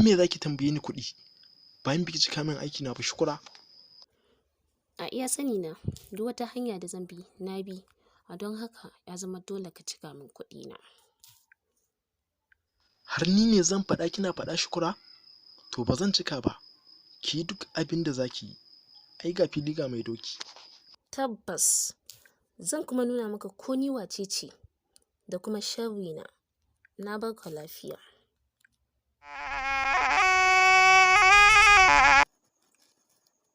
me zaki tambaye ni kuɗi bayan biki cika min aiki na ba Shukura? A iya sani na duk wata hanya da zan bi na bi, a don haka ya zama dole ka cika min kuɗi na. Har ni ne zan faɗa kina faɗa Shukura? To ba zan cika ba, ki yi duk abin da za ki yi, ai ga fili ga mai doki. Tabbas zan kuma nuna maka ko ni wace ce da kuma sharri na barka lafiya.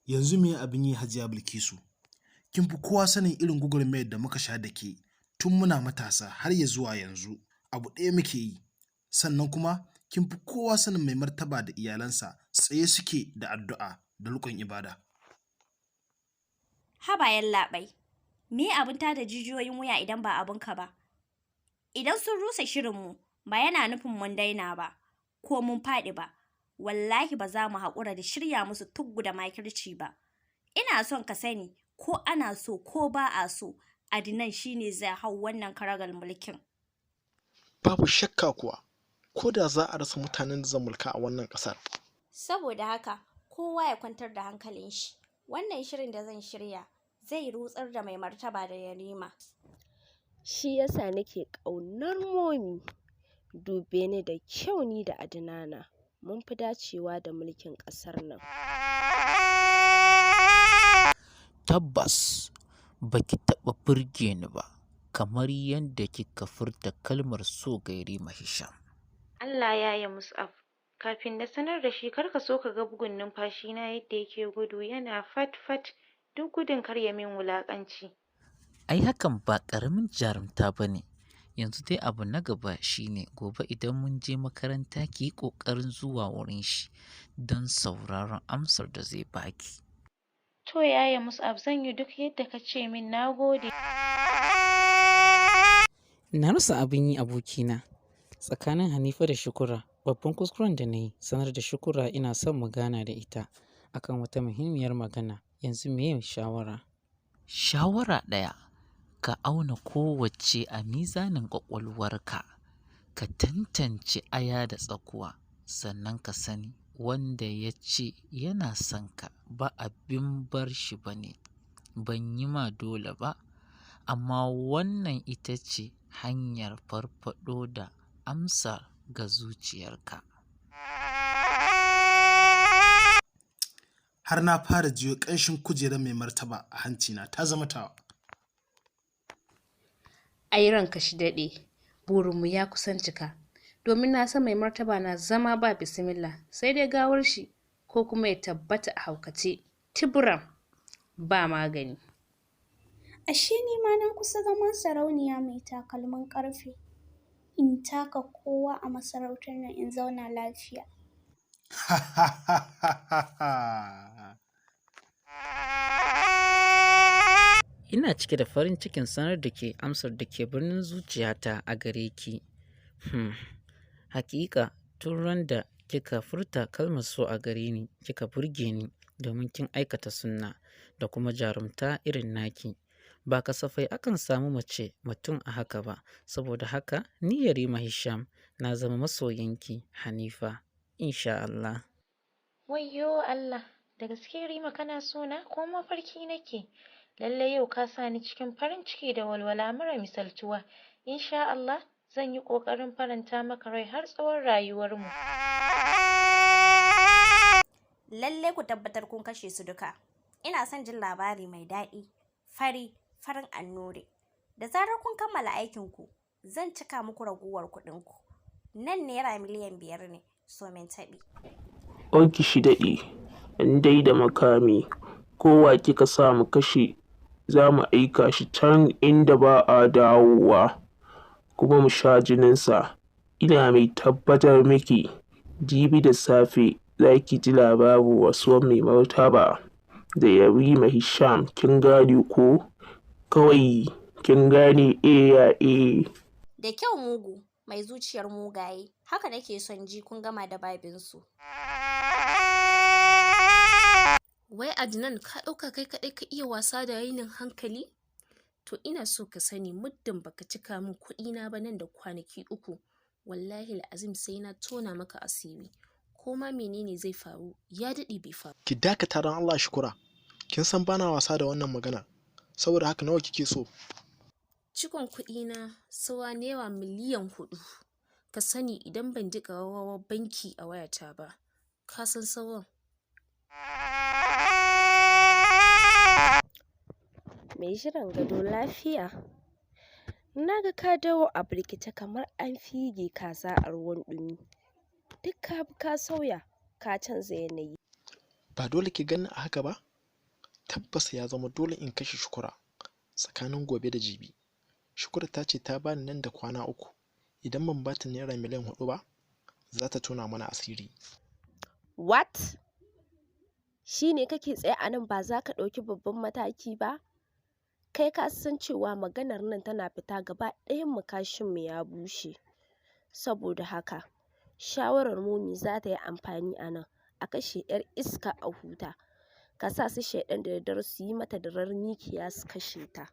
Yanzu me abin yi Hajiya Bilkisu? Kin fi kowa sanin irin gwagwarmayar da muka sha da ke tun muna matasa har ya zuwa yanzu. Abu ɗaya muke yi. Sannan kuma kin fi kowa sanin mai martaba da iyalansa tsaye suke da addu'a da riƙon ibada. Haba yallaɓai, me abin tada jijiyoyin wuya idan ba abinka ba? Idan sun rusa shirinmu ba yana nufin mun daina ba, ko mun faɗi ba, wallahi ba za mu haƙura da shirya musu tuggu da makirci ba. Ina son ka sani ko ana so ko ba a so, Adnan shine zai hau wannan karagar mulkin. Babu shakka kuwa, ko da za a rasa mutanen da zan mulka a wannan ƙasar. Saboda haka, kowa ya kwantar da hankalin shi. Wannan shirin da zan shirya zai rutsar da mai martaba da yarima. Shi yasa nake ƙaunar Momi. Dube ni da kyau ni da Adnana. Mun fi dacewa da mulkin ƙasar nan. Tabbas baki taɓa burge ni ba, kamar yadda kika furta kalmar so ga Yarima Hisham. Allah ya yi Mus'ab. Kafin na sanar da shi kar ka so ka ga bugun numfashi na yadda yake gudu yana fat-fat duk gudun kar ya min wulaƙanci. Ai hakan ba ƙaramin jarumta ba ne. Yanzu dai abu na gaba shine gobe idan mun je makaranta ki yi ƙoƙarin zuwa wurin shi don sauraron amsar da zai baki. To yaya Mus'ab zan yi duk yadda ka ce min, na gode. Na rasa abin yi abokina. Tsakanin Hanifa da Shukura, babban kuskuren da na yi sanar da Shukura ina son mu gana da ita akan wata muhimmiyar magana. Yanzu me yin shawara? Shawara ɗaya, ka auna kowace a mizanin ƙwaƙwalwarka, ka tantance aya da tsakuwa, sannan ka sani wanda ya ce yana son ka ba abin bar shi ba ne. Ban yi ma dole ba, amma wannan ita ce hanyar farfaɗo da amsa ga zuciyarka. Har na fara jiyo ƙanshin kujerar mai martaba a hancina ta zama tawa. Ai ranka shi daɗe, burinmu ya kusan cika, domin na san mai martaba na zama ba bisimillah sai dai gawar shi ko kuma ya tabbata a haukace tiburam ba magani. Ashe ni ma na kusa zama sarauniya mai takalmin ƙarfe. In taka kowa a masarautar nan in zauna lafiya. Ina cike da farin cikin sanar da ke amsar da ke birnin zuciyata a gare ki. Hakika tun ran da kika furta kalmar so a gare ni kika burge ni domin kin aikata sunna da kuma jarumta irin naki. Ba kasafai akan samu mace mutum a haka ba, saboda haka ni Yarima Hisham na zama masoyinki Hanifa, insha Allah. Wayyo Allah, da gaske Rima kana so na ko mafarki nake? Lallai yau ka sa ni cikin farin ciki da walwala mara misaltuwa. Insha Allah zan yi ƙoƙarin faranta maka rai har tsawon rayuwarmu. Lallai ku tabbatar kun kashe su duka. Ina son jin labari mai daɗi, farin annuri. Da zarar kun kammala aikinku, zan cika muku raguwar kuɗinku. Nan naira miliyan 5 ne, so min taɓi. Ɗauki shi daɗi, in dai da makami, kowa kika sa mu kashe, za mu aika shi can inda ba a dawowa, kuma mu sha jininsa. Ina mai tabbatar miki, jibi da safe za ki ji labarin rasuwar mai martaba da Yarima Hisham, kin gane ko? Kawai kin gane ya Da kyau mugu, mai zuciyar mugaye, haka nake son ji kun gama da babinsu. Wai Adnan, ka ɗauka kai kaɗai ka iya wasa da rainin hankali? To ina so ka sani muddin baka cika min kuɗina ba nan da kwanaki 3, wallahi azim sai na tona maka asiri. ko ma menene zai faru ya daɗe bai faru. Ki dakata don Allah Shukura. Kin san bana wasa da wannan magana. Saboda haka nawa kike so? Cikon kuɗina saura naira miliyan 4. Ka sani idan ban ji ƙararrawar banki a wayata ba, ka san sauran. Mai jiran gado lafiya? Na ga ka dawo a birkice kamar an fige kaza a ruwan ɗumi. Duk ka bi ka sauya, ka canza yanayi. Ba dole ki gani a haka ba? Tabbas ya zama dole in kashe Shukura tsakanin gobe da jibi. Shukura ta ce ta bani nan da kwana 3. Idan ban bata naira miliyan 4 ba, za ta tona mana asiri. What? Shi ne kake tsaye a nan ba za ka ɗauki babban mataki ba? Kai ka san cewa maganar nan tana fita gaba ɗayan mu kashinmu ya bushe. Saboda haka, shawarar Momi za ta yi amfani a nan, a kashe 'yar iska a huta. Ka sa su shaiɗan da daddare su yi mata darar mikiya su kashe ta.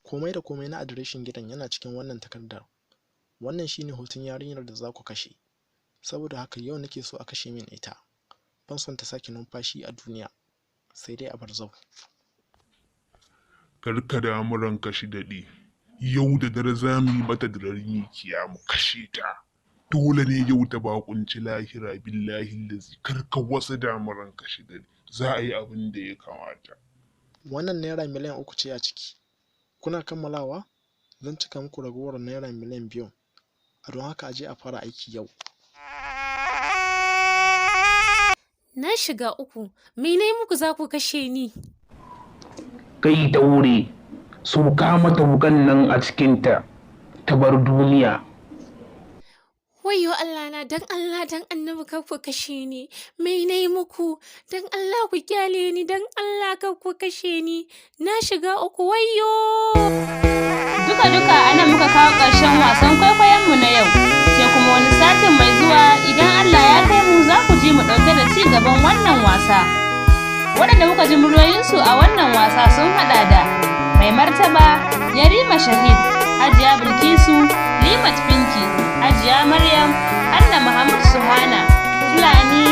Komai da komai na adireshin gidan yana cikin wannan takardar. Wannan shine hoton yarinyar da za ku kashe. Saboda haka yau nake so a kashe min ita. Ban son ta sake numfashi a duniya. Sai dai a barzau. Karka damu ranka shi daɗe. Yau da dare za mu yi mata darar mikiya mu kashe ta. Dole ne yau ta bakunci lahira billahi lazi. Karka wasu damu ranka shi daɗe. Za a yi abin da ya kamata. Wannan naira miliyan 3 ce a ciki. Kuna kammalawa? Zan cika muku ragowar naira miliyan 2. A don haka aje a fara aiki yau. Na shiga uku, mene muku za ku kashe ni? Kai daure, soka mata wukan nan a cikinta, ta bar duniya. Wayyo Allah na, dan Allah dan annabi kar ku kashe ni. Mene muku? Dan Allah ku kyale ni, dan Allah kar ku kashe ni. Na shiga uku, wayyo! Duka anan muka kawo ƙarshen wasan kwaikwayonmu na yau. Sai kuma wani satin mai zuwa idan Allah ya kai mu za ku ji mu ɗauke da ci gaban wannan wasa. Waɗanda muka ji muryoyinsu a wannan wasa sun haɗa da Mai Martaba, Yarima Shahid, Hajiya Bilkisu, Limat Pinky, Hajiya Maryam, Anna Muhammad Suhana, Fulani,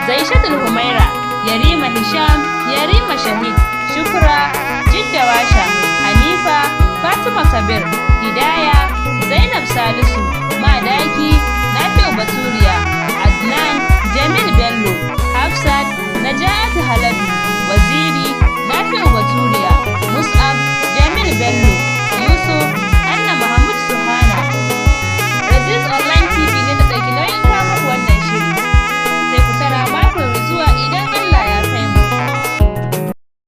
Zaishatul Humaira, Yarima Hisham, Yarima Shahid, Shukra, Jidda Washa, Hanifa, Fatima Kabir, Hidaya, Zainab Salisu, Madaki,